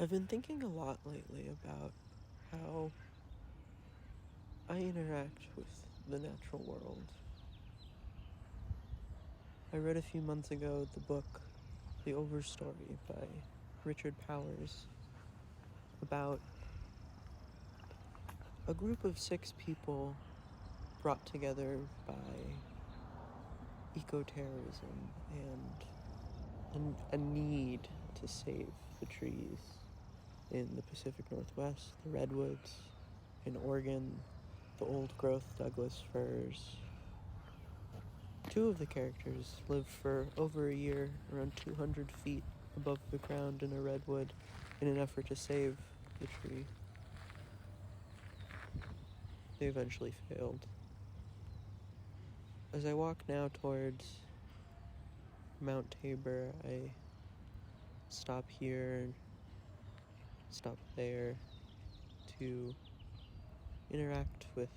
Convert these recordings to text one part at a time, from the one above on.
I've been thinking a lot lately about how I interact with the natural world. I read a few months ago the book The Overstory by Richard Powers about a group of 6 people brought together by eco-terrorism and a need to save the trees in the Pacific Northwest, the redwoods, in Oregon, the old-growth Douglas firs. 2 of the characters lived for over a year, around 200 feet above the ground in a redwood, in an effort to save the tree. They eventually failed. As I walk now towards Mount Tabor, I stop here and stop there to interact with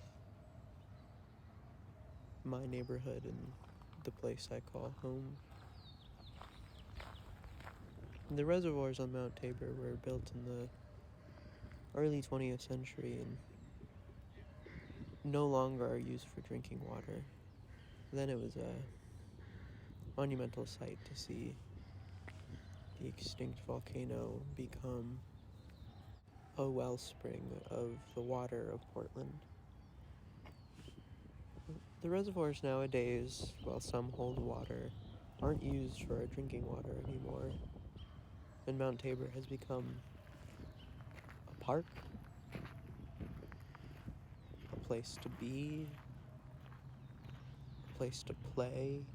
my neighborhood and the place I call home. The reservoirs on Mount Tabor were built in the early 20th century and no longer are used for drinking water. Then it was a monumental sight to see the extinct volcano become a wellspring of the water of Portland. The reservoirs nowadays, while some hold water, aren't used for our drinking water anymore. And Mount Tabor has become a park, a place to be, a place to play.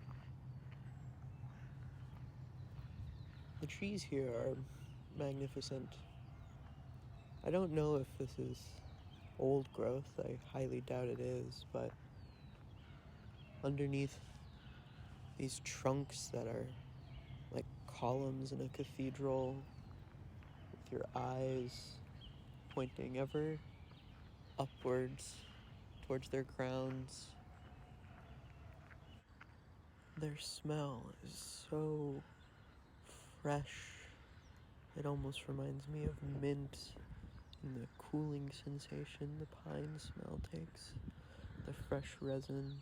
The trees here are magnificent. I don't know if this is old growth, I highly doubt it is, but underneath these trunks that are like columns in a cathedral, with your eyes pointing ever upwards towards their crowns. Their smell is so fresh. It almost reminds me of mint and the cooling sensation the pine smell takes, the fresh resin,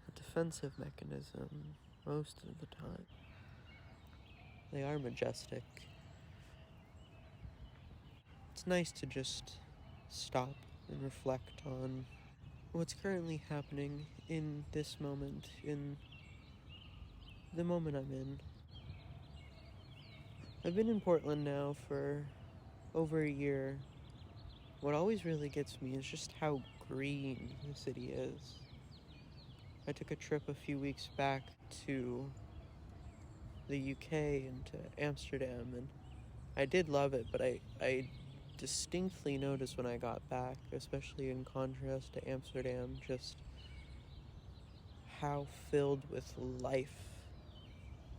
a defensive mechanism most of the time. They are majestic. It's nice to just stop and reflect on what's currently happening in this moment, in the moment I'm in. I've been in Portland now for over a year. What always really gets me is just how green the city is. I took a trip a few weeks back to the UK and to Amsterdam, and I did love it, but I distinctly noticed when I got back, especially in contrast to Amsterdam, just how filled with life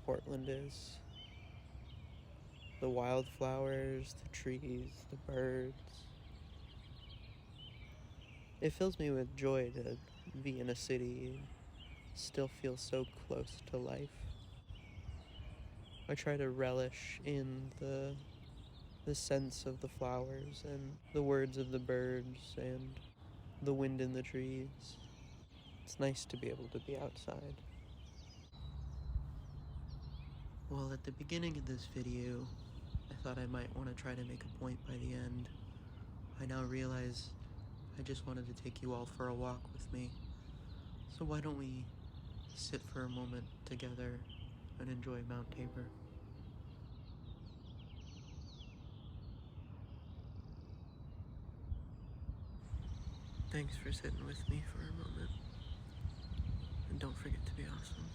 Portland is. The wildflowers, the trees, the birds. It fills me with joy to be in a city and still feel so close to life. I try to relish in the scents of the flowers and the words of the birds and the wind in the trees. It's nice to be able to be outside. Well, at the beginning of this video, I thought I might want to try to make a point by the end. I now realize I just wanted to take you all for a walk with me. So why don't we sit for a moment together and enjoy Mount Tabor? Thanks for sitting with me for a moment. And don't forget to be awesome.